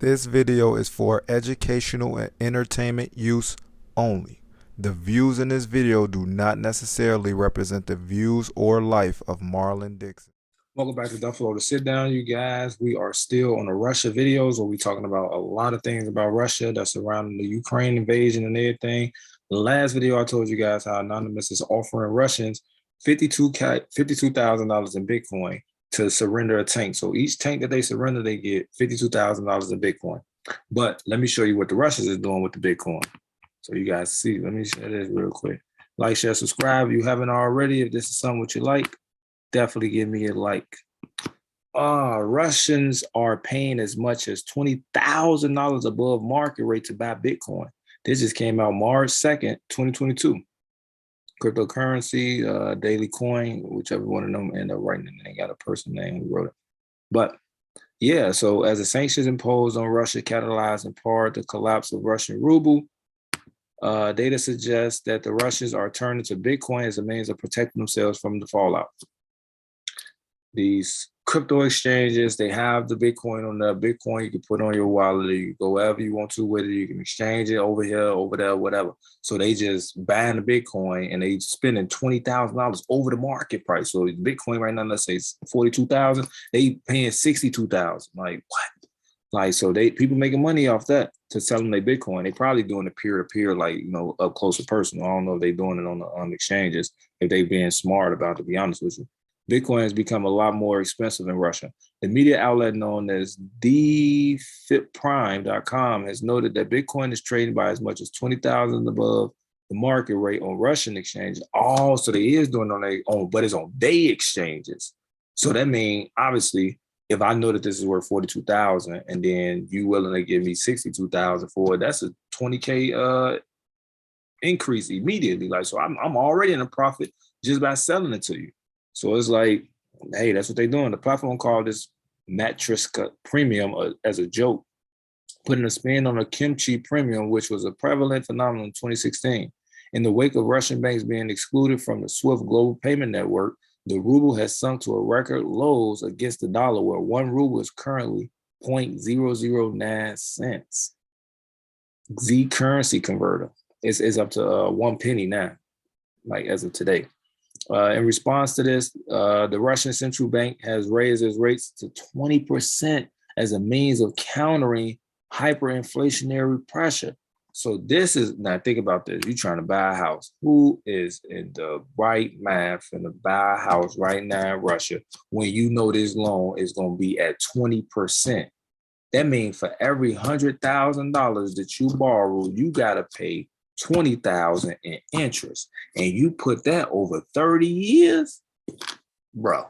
This video is for educational and entertainment use only. The views in this video do not necessarily represent the views or life of Marlon Dixon. Welcome back to Duffle LO. To sit down, you guys. We are still on the Russia videos where we're talking about a lot of things about Russia that's surrounding the Ukraine invasion and everything. The last video I told you guys how Anonymous is offering Russians $52,000 in Bitcoin to surrender a tank. So each tank that they surrender, they get $52,000 in Bitcoin. But let me show you what the Russians is doing with the Bitcoin. So you guys see, let me share this real quick. Like, share, subscribe if you haven't already. If this is something what you like, definitely give me a like. Russians are paying as much as $20,000 above market rate to buy Bitcoin. This just came out March 2nd, 2022. Cryptocurrency, daily coin, whichever one of them end up writing it. They got a person name who wrote it. But yeah, so as the sanctions imposed on Russia catalyzed in part the collapse of Russian ruble, data suggests that the Russians are turning to Bitcoin as a means of protecting themselves from the fallout. These crypto exchanges, they have the Bitcoin on the Bitcoin. You can put on your wallet. You can go wherever you want to with it. You can exchange it over here, over there, whatever. So they just buying the Bitcoin and they spending $20,000 over the market price. So Bitcoin right now, let's say it's 42,000. They paying 62,000. Like what? Like, so people making money off that to sell them their Bitcoin. They probably doing it peer to peer, like, up close and personal. I don't know if they doing it on the exchanges, if they being smart about it, to be honest with you. Bitcoin has become a lot more expensive in Russia. The media outlet known as DFitPrime.com has noted that Bitcoin is trading by as much as 20,000 above the market rate on Russian exchanges. So they is doing it on their own, but it's on their exchanges. So that means, obviously, if I know that this is worth 42,000 and then you willing to give me 62,000 for it, that's a 20K increase immediately. Like, so I'm already in a profit just by selling it to you. So it's like, hey, that's what they're doing. The platform called this Matriska Premium as a joke, putting a spin on a kimchi premium, which was a prevalent phenomenon in 2016. In the wake of Russian banks being excluded from the SWIFT global payment network, the ruble has sunk to a record lows against the dollar, where one ruble is currently 0.009 cents. Z currency converter is up to 1 penny now, like as of today. In response to this, the Russian central bank has raised its rates to 20% as a means of countering hyperinflationary pressure. So this is, now think about this. You're trying to buy a house. Who is in the right mind for to buy a house right now in Russia when you know this loan is going to be at 20%? That means for every $100,000 that you borrow, you got to pay 20,000 in interest, and you put that over 30 years, bro,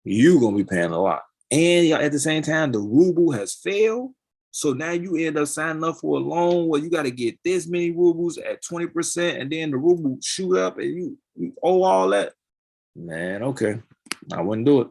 you gonna be paying a lot. And at the same time, the ruble has failed. So now you end up signing up for a loan where you got to get this many rubles at 20%, and then the ruble shoot up and you owe all that. Man, okay. I wouldn't do it.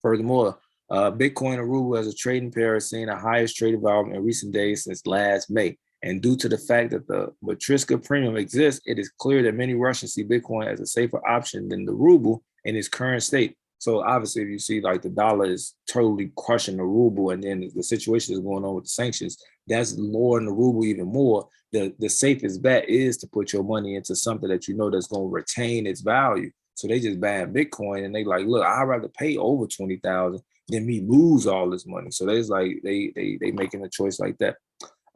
Furthermore, Bitcoin and ruble as a trading pair has seen the highest trade volume in recent days since last May. And due to the fact that the Matriska premium exists, it is clear that many Russians see Bitcoin as a safer option than the ruble in its current state. So obviously, if you see like the dollar is totally crushing the ruble, and then the situation is going on with the sanctions, that's lowering the ruble even more. The safest bet is to put your money into something that you know that's going to retain its value. So they just ban Bitcoin, and they like, look, I'd rather pay over 20,000 than me lose all this money. So there's like they making a choice like that.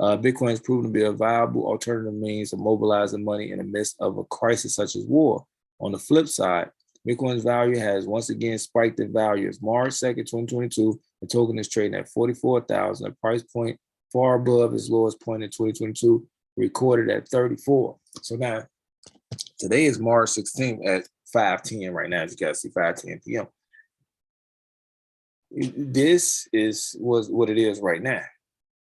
Bitcoin has proven to be a viable alternative means of mobilizing money in the midst of a crisis such as war. On the flip side, Bitcoin's value has once again spiked in value. As March 2nd, 2022, the token is trading at 44,000, a price point far above its lowest point in 2022, recorded at 34. So now, today is March 16th at 5:10 right now, as you guys see, 5:10 p.m. This was what it is right now.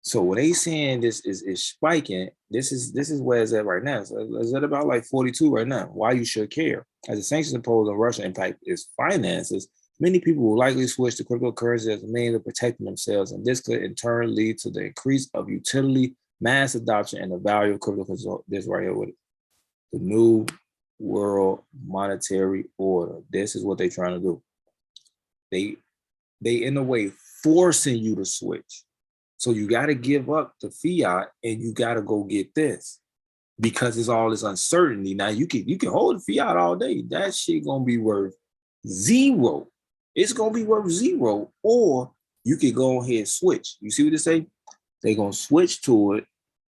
So when they saying this is spiking, this is where it's at right now. So it's at about like 42 right now. Why you should care? As the sanctions imposed on Russia impact its finances, many people will likely switch to cryptocurrency as a means of protecting themselves, and this could in turn lead to the increase of utility, mass adoption, and the value of cryptocurrency. This right here with it. The new world monetary order. This is what they're trying to do. They in a way forcing you to switch. So you got to give up the fiat and you got to go get this because it's all this uncertainty. Now you can hold the fiat all day. That shit gonna be worth zero. It's gonna be worth zero. Or you could go ahead and switch. You see what they say? They're gonna switch to it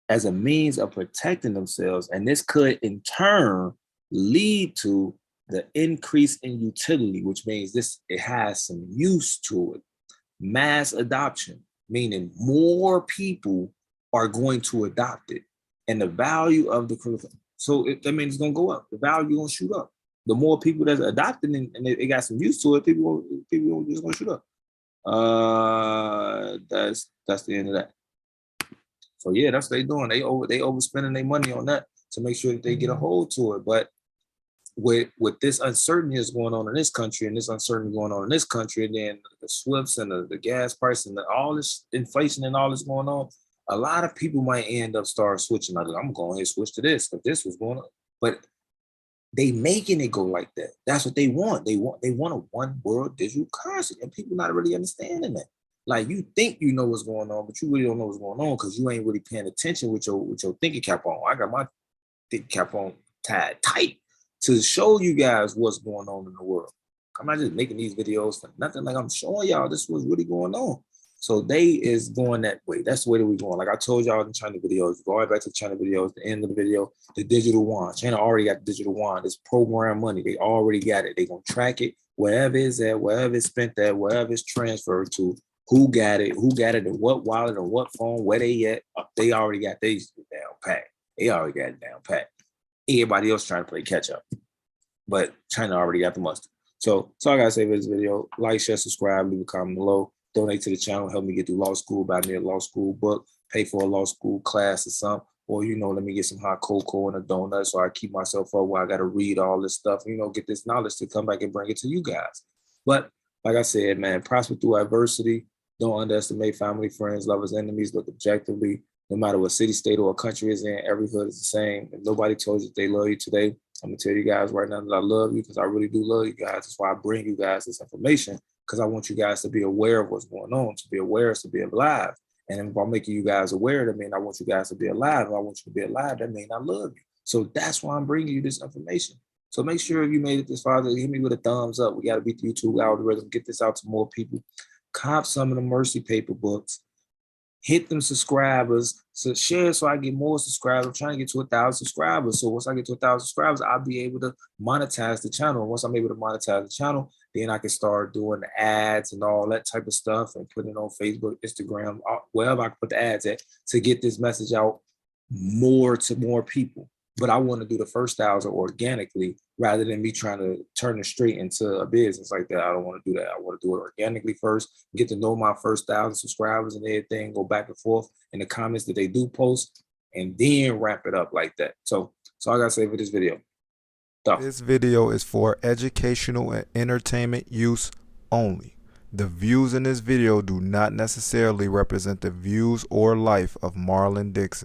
as a means of protecting themselves. And this could in turn lead to the increase in utility, which means it has some use to it. Mass adoption, meaning more people are going to adopt it. And the value of the that means it's gonna go up. The value gonna shoot up. The more people that's adopted and they got some use to it, people just gonna shoot up. That's the end of that. So yeah, that's what they doing. They overspending their money on that to make sure that they get a hold to it. But with this uncertainty that's going on in this country and this uncertainty going on in this country, and then the SWIFTs and the gas price and all this inflation and all this going on, a lot of people might end up start switching. Like, I'm going to switch to this because this was going on. But they making it go like that. That's what they want. They want a one world digital currency, and people not really understanding that. Like, you think you know what's going on, but you really don't know what's going on because you ain't really paying attention with your thinking cap on. I got my thinking cap on tied tight to show you guys what's going on in the world. I'm not just making these videos for nothing. Like, I'm showing y'all this was really going on. So they is going that way. That's the way that we're going. Like I told y'all in the China videos, going back to the China videos, the end of the video, the digital wand. China already got the digital wand. It's program money. They already got it. They're going to track it wherever it's at, wherever it's spent at, wherever it's transferred to, who got it, in what wallet, on what phone, where they at. They already got these down pat. They already got it down pat. Everybody else trying to play catch up. But China already got the mustard. So I got to say for this video, like, share, subscribe, leave a comment below. Donate to the channel, help me get through law school, buy me a law school book, pay for a law school class or something, or, let me get some hot cocoa and a donut so I keep myself up while I got to read all this stuff, get this knowledge to come back and bring it to you guys. But like I said, man, prosper through adversity. Don't underestimate family, friends, lovers, enemies. Look objectively. No matter what city, state, or country is in, every hood is the same. If nobody told you they love you today, I'm going to tell you guys right now that I love you because I really do love you guys. That's why I bring you guys this information, because I want you guys to be aware of what's going on. To be aware is to be alive. And if I'm making you guys aware, that means I want you guys to be alive. If I want you to be alive, that means I love you. So that's why I'm bringing you this information. So make sure if you made it this far, hit me with a thumbs up. We got to beat the YouTube algorithm, get this out to more people. Cop some of the Mercy paper books. Hit them subscribers, so share so I get more subscribers. I'm trying to get to 1,000 subscribers. So once I get to 1,000 subscribers, I'll be able to monetize the channel. And once I'm able to monetize the channel, then I can start doing the ads and all that type of stuff and putting it on Facebook, Instagram, wherever I can put the ads at to get this message out more to more people. But I want to do the first 1,000 organically rather than me trying to turn it straight into a business like that. I don't want to do that. I want to do it organically first, get to know my first 1,000 subscribers and everything, go back and forth in the comments that they do post, and then wrap it up like that. So I got to say for this video. This video is for educational and entertainment use only. The views in this video do not necessarily represent the views or life of Marlon Dixon.